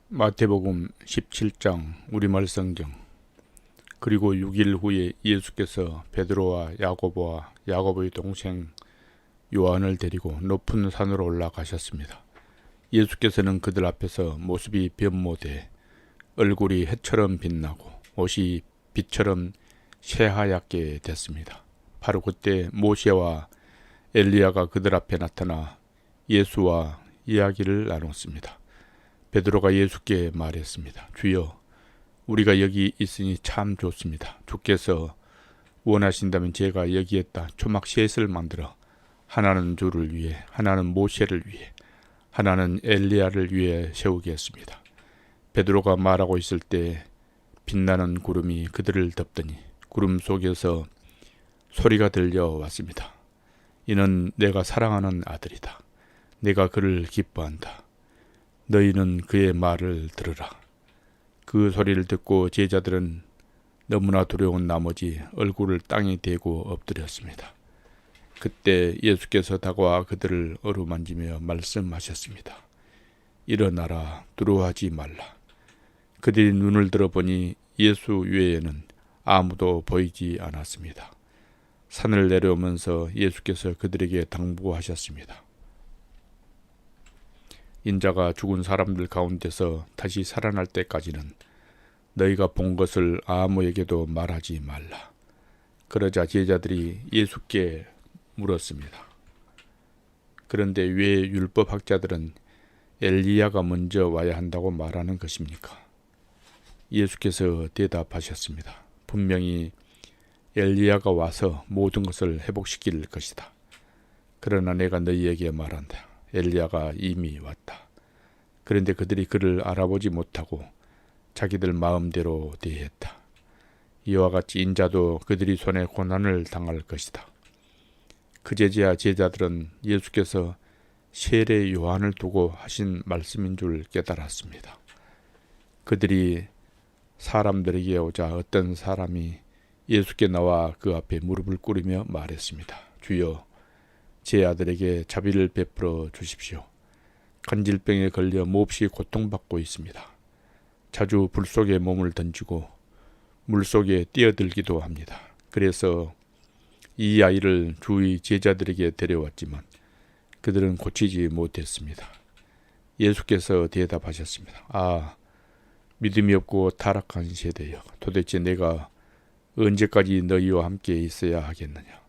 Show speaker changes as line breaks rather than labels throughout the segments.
마태복음 17장 우리말 성경. 그리고 6일 후에 예수께서 베드로와 야고보와 야고보의 동생 요한을 데리고 높은 산으로 올라가셨습니다. 예수께서는 그들 앞에서 모습이 변모돼 얼굴이 해처럼 빛나고 옷이 빛처럼 새하얗게 됐습니다. 바로 그때 모세와 엘리야가 그들 앞에 나타나 예수와 이야기를 나눴습니다. 베드로가 예수께 말했습니다. 주여, 우리가 여기 있으니 참 좋습니다. 주께서 원하신다면 제가 여기에다 초막 셋을 만들어 하나는 주를 위해, 하나는 모세를 위해, 하나는 엘리야를 위해 세우겠습니다. 베드로가 말하고 있을 때 빛나는 구름이 그들을 덮더니 구름 속에서 소리가 들려왔습니다. 이는 내가 사랑하는 아들이다. 내가 그를 기뻐한다. 너희는 그의 말을 들으라. 그 소리를 듣고 제자들은 너무나 두려운 나머지 얼굴을 땅에 대고 엎드렸습니다. 그때 예수께서 다가와 그들을 어루만지며 말씀하셨습니다. 일어나라, 두려워하지 말라. 그들이 눈을 들어보니 예수 외에는 아무도 보이지 않았습니다. 산을 내려오면서 예수께서 그들에게 당부하셨습니다. 인자가 죽은 사람들 가운데서 다시 살아날 때까지는 너희가 본 것을 아무에게도 말하지 말라. 그러자 제자들이 예수께 물었습니다. 그런데 왜 율법학자들은 엘리야가 먼저 와야 한다고 말하는 것입니까? 예수께서 대답하셨습니다. 분명히 엘리야가 와서 모든 것을 회복시킬 것이다. 그러나 내가 너희에게 말한다. 엘리야가 이미 왔다. 그런데 그들이 그를 알아보지 못하고 자기들 마음대로 대했다. 이와 같이 인자도 그들이 손에 고난을 당할 것이다. 그제야 제자들은 예수께서 세례 요한을 두고 하신 말씀인 줄 깨달았습니다. 그들이 사람들에게 오자 어떤 사람이 예수께 나와 그 앞에 무릎을 꿇으며 말했습니다. 주여, 제 아들에게 자비를 베풀어 주십시오. 간질병에 걸려 몹시 고통받고 있습니다. 자주 불 속에 몸을 던지고 물 속에 뛰어들기도 합니다. 그래서 이 아이를 주의 제자들에게 데려왔지만 그들은 고치지 못했습니다. 예수께서 대답하셨습니다. 믿음이 없고 타락한 세대여, 도대체 내가 언제까지 너희와 함께 있어야 하겠느냐?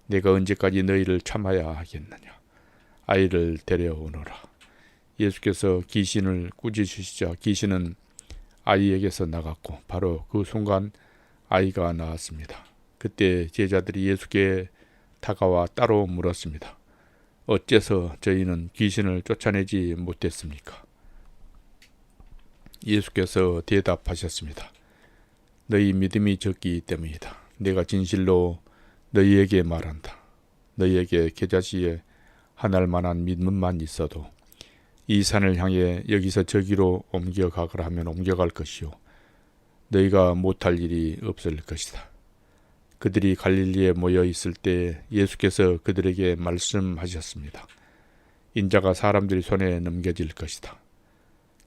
내가 언제까지 너희를 참아야 하겠느냐? 아이를 데려오너라. 예수께서 귀신을 꾸짖으시자 귀신은 아이에게서 나갔고 바로 그 순간 아이가 나왔습니다. 그때 제자들이 예수께 다가와 따로 물었습니다. 어째서 저희는 귀신을 쫓아내지 못했습니까? 예수께서 대답하셨습니다. 너희 믿음이 적기 때문이다. 내가 진실로 너희에게 말한다. 너희에게 겨자씨에 하나할 만한 믿음만 있어도 이 산을 향해 여기서 저기로 옮겨가거라 하면 옮겨갈 것이요, 너희가 못할 일이 없을 것이다. 그들이 갈릴리에 모여 있을 때 예수께서 그들에게 말씀하셨습니다. 인자가 사람들이 손에 넘겨질 것이다.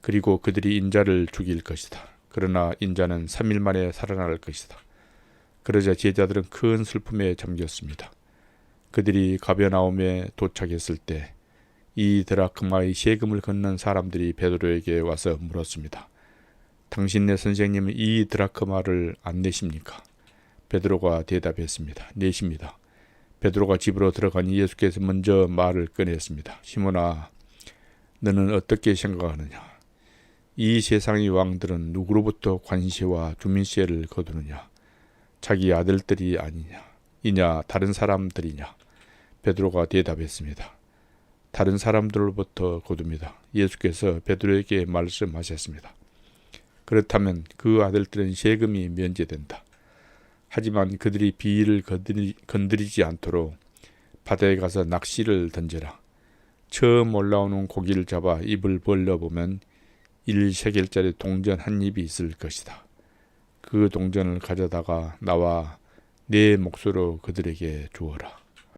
그리고 그들이 인자를 죽일 것이다. 그러나 인자는 3일 만에 살아날 것이다. 그러자 제자들은 큰 슬픔에 잠겼습니다. 그들이 가버나움에 도착했을 때 이 드라크마의 세금을 걷는 사람들이 베드로에게 와서 물었습니다. 당신네 선생님은 이 드라크마를 안 내십니까? 베드로가 대답했습니다. 내십니다. 베드로가 집으로 들어가니 예수께서 먼저 말을 꺼냈습니다. 시몬아, 너는 어떻게 생각하느냐? 이 세상의 왕들은 누구로부터 관세와 주민세를 거두느냐? 자기 아들들이 아니냐? 이냐 다른 사람들이냐? 베드로가 대답했습니다. 다른 사람들로부터 거둡니다. 예수께서 베드로에게 말씀하셨습니다. 그렇다면 그 아들들은 세금이 면제된다. 하지만 그들이 비위를 건드리지 않도록 바다에 가서 낚시를 던져라. 처음 올라오는 고기를 잡아 입을 벌려보면 1세겔짜리 동전 한 입이 있을 것이다. 그 동전을 가져다가 나와 내 몫으로 그들에게 주어라.